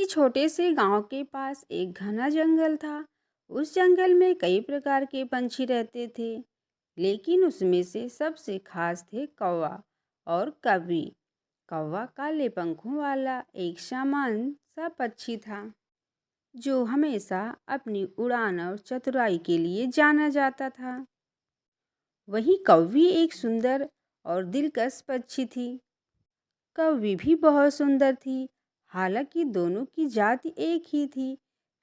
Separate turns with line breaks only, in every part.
छोटे से गांव के पास एक घना जंगल था। उस जंगल में कई प्रकार के पंछी रहते थे, लेकिन उसमें से सबसे खास थे कौवा और कवि। कौवा काले पंखों वाला एक सामान्य सा पक्षी था, जो हमेशा अपनी उड़ान और चतुराई के लिए जाना जाता था। वहीं कौवी एक सुंदर और दिलकश पक्षी थी। कौवी भी बहुत सुंदर थी। हालांकि दोनों की जाति एक ही थी,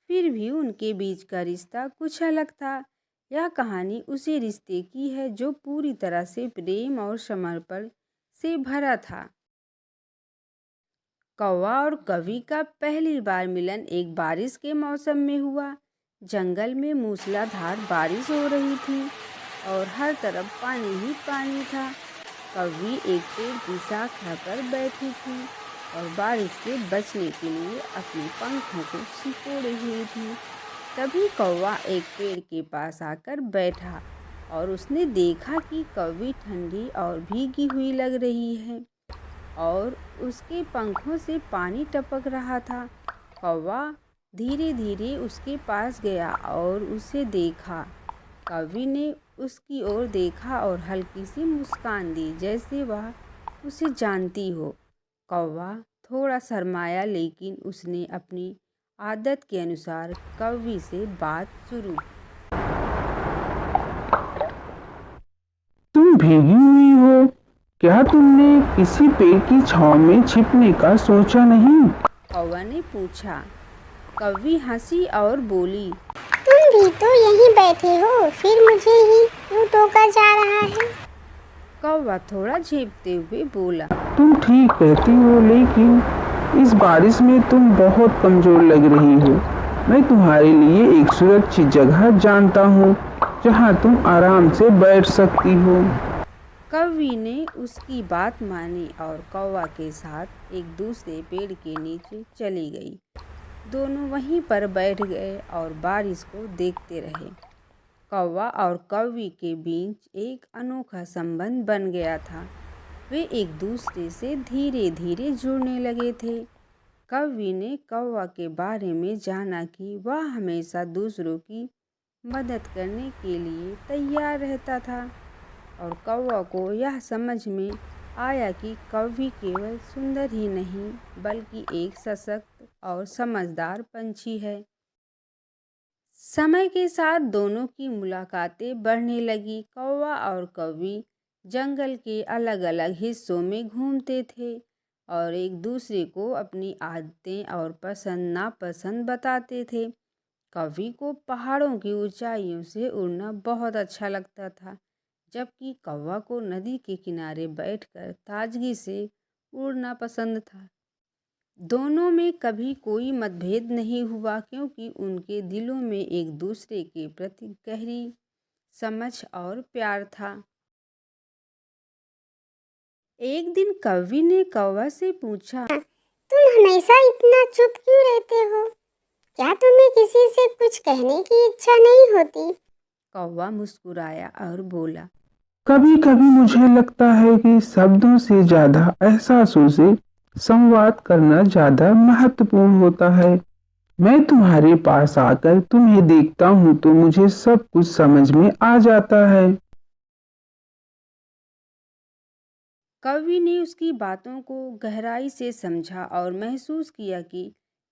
फिर भी उनके बीच का रिश्ता कुछ अलग था। यह कहानी उसी रिश्ते की है जो पूरी तरह से प्रेम और समर्पण से भरा था। कौवा और कवि का पहली बार मिलन एक बारिश के मौसम में हुआ। जंगल में मूसलाधार बारिश हो रही थी और हर तरफ पानी ही पानी था। कवि एक पेड़ की शाखा पर बैठी थी और बारिश से बचने के लिए अपने पंखों को सिकोड़े हुई थी। तभी कौवा एक पेड़ के पास आकर बैठा और उसने देखा कि कौवी ठंडी और भीगी हुई लग रही है और उसके पंखों से पानी टपक रहा था। कौवा धीरे धीरे उसके पास गया और उसे देखा। कवि ने उसकी ओर देखा और हल्की सी मुस्कान दी, जैसे वह उसे जानती हो। कौवा थोड़ा शर्माया, लेकिन उसने अपनी आदत के अनुसार कवि से बात शुरू।
तुम भीगी हुई हो, क्या तुमने किसी पेड़ की छांव में छिपने का सोचा नहीं?
कौवा ने पूछा। कवि हंसी और बोली,
तुम भी तो यहीं बैठे हो, फिर मुझे ही क्यों टोका जा रहा है?
कौवा थोड़ा झेपते हुए बोला,
तुम ठीक कहती हो, लेकिन इस बारिश में तुम बहुत कमजोर लग रही हो। मैं तुम्हारे लिए एक सुरक्षित जगह जानता हूँ, जहाँ तुम आराम से बैठ सकती हो।
कवि ने उसकी बात मानी और कौवा के साथ एक दूसरे पेड़ के नीचे चली गई। दोनों वहीं पर बैठ गए और बारिश को देखते रहे। कौवा और कवि के बीच एक अनोखा संबंध बन गया था। वे एक दूसरे से धीरे धीरे जुड़ने लगे थे। कवि ने कौवा के बारे में जाना कि वह हमेशा दूसरों की मदद करने के लिए तैयार रहता था, और कौवा को यह समझ में आया कि कवि केवल सुंदर ही नहीं, बल्कि एक सशक्त और समझदार पंछी है। समय के साथ दोनों की मुलाकातें बढ़ने लगी। कौवा और कवि जंगल के अलग अलग हिस्सों में घूमते थे और एक दूसरे को अपनी आदतें और पसंद नापसंद बताते थे। कवि को पहाड़ों की ऊंचाइयों से उड़ना बहुत अच्छा लगता था, जबकि कौवा को नदी के किनारे बैठकर ताजगी से उड़ना पसंद था। दोनों में कभी कोई मतभेद नहीं हुआ, क्योंकि उनके दिलों में एक दूसरे के प्रति गहरी समझ और प्यार था। एक दिन कवि ने कौवा से पूछा,
तुम हमेशा इतना चुप क्यों रहते हो? क्या तुम्हें किसी से कुछ कहने की इच्छा नहीं होती?
कौवा मुस्कुराया और बोला,
कभी कभी मुझे लगता है कि शब्दों से ज्यादा एहसासों से संवाद करना ज्यादा महत्वपूर्ण होता है। मैं तुम्हारे पास आकर तुम्हें देखता हूँ तो मुझे सब कुछ समझ में आ जाता है।
कवि ने उसकी बातों को गहराई से समझा और महसूस किया कि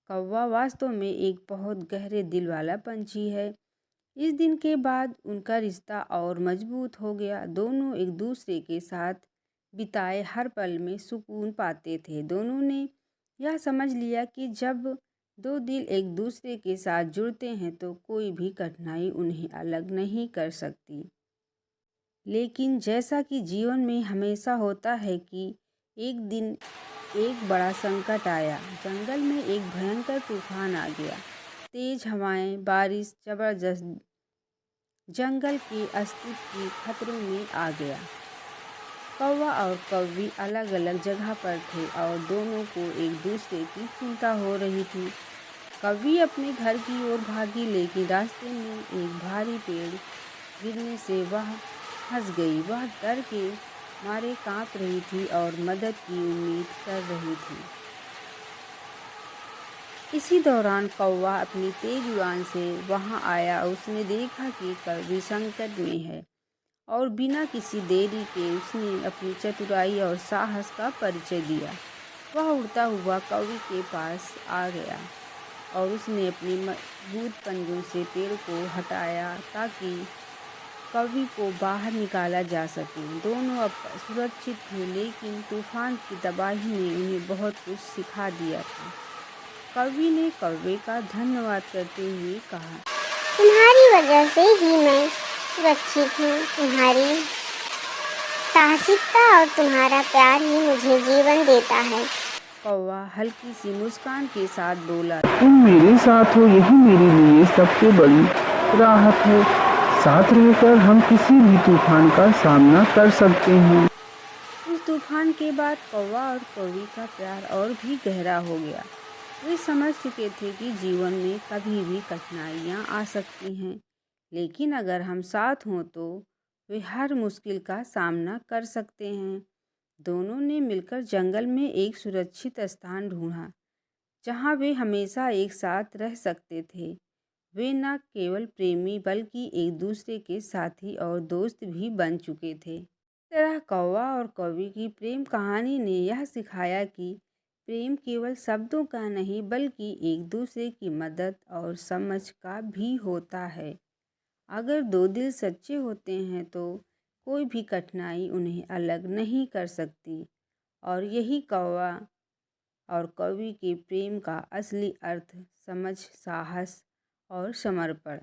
कौवा वास्तव में एक बहुत गहरे दिल वाला पंछी है। इस दिन के बाद उनका रिश्ता और मजबूत हो गया। दोनों एक दूसरे के साथ बिताए हर पल में सुकून पाते थे। दोनों ने यह समझ लिया कि जब दो दिल एक दूसरे के साथ जुड़ते हैं तो कोई भी कठिनाई उन्हें अलग नहीं कर सकती। लेकिन जैसा कि जीवन में हमेशा होता है कि एक दिन एक बड़ा संकट आया। जंगल में एक भयंकर तूफान आ गया। तेज हवाएं, बारिश, जबरदस्त जंगल के अस्तित्व के खतरों में आ गया। कौवा और कवि अलग अलग जगह पर थे और दोनों को एक दूसरे की चिंता हो रही थी। कवि अपने घर की ओर भागी, लेकिन रास्ते में एक भारी पेड़ गिरने से वह फंस गई। वह डर के मारे कांप रही थी और मदद की उम्मीद कर रही थी। इसी दौरान कौवा अपनी तेज उड़ान से वहां आया। उसने देखा कि कौवी संकट में है और बिना किसी देरी के उसने अपनी चतुराई और साहस का परिचय दिया। वह उड़ता हुआ कौवे के पास आ गया और उसने अपने मजबूत पंजों से पेड़ को हटाया ताकि कौवे को बाहर निकाला जा सके। दोनों अब सुरक्षित थे, लेकिन तूफान की तबाही ने उन्हें बहुत कुछ सिखा दिया था। कौवे ने कौवे का धन्यवाद करते हुए कहा,
तुम्हारी वजह से ही मैं सुरक्षित हूँ। तुम्हारी साहसिकता और तुम्हारा प्यार ही मुझे जीवन देता है।
कौवा हल्की सी मुस्कान के साथ बोला,
तुम मेरे साथ हो, यही मेरे लिए सबसे बड़ी राहत है। साथ रहकर हम किसी भी तूफान का सामना कर सकते हैं।
उस तूफान के बाद कौवा और कौवी का प्यार और भी गहरा हो गया। वे समझ चुके थे कि जीवन में कभी भी कठिनाइयाँ आ सकती हैं, लेकिन अगर हम साथ हों तो वे हर मुश्किल का सामना कर सकते हैं। दोनों ने मिलकर जंगल में एक सुरक्षित स्थान ढूंढा, जहां वे हमेशा एक साथ रह सकते थे। वे न केवल प्रेमी बल्कि एक दूसरे के साथी और दोस्त भी बन चुके थे। इस तरह कौवा और कौवी की प्रेम कहानी ने यह सिखाया कि प्रेम केवल शब्दों का नहीं बल्कि एक दूसरे की मदद और समझ का भी होता है। अगर दो दिल सच्चे होते हैं तो कोई भी कठिनाई उन्हें अलग नहीं कर सकती। और यही कौवा और कौवी के प्रेम का असली अर्थ, समझ, साहस और समर्पण।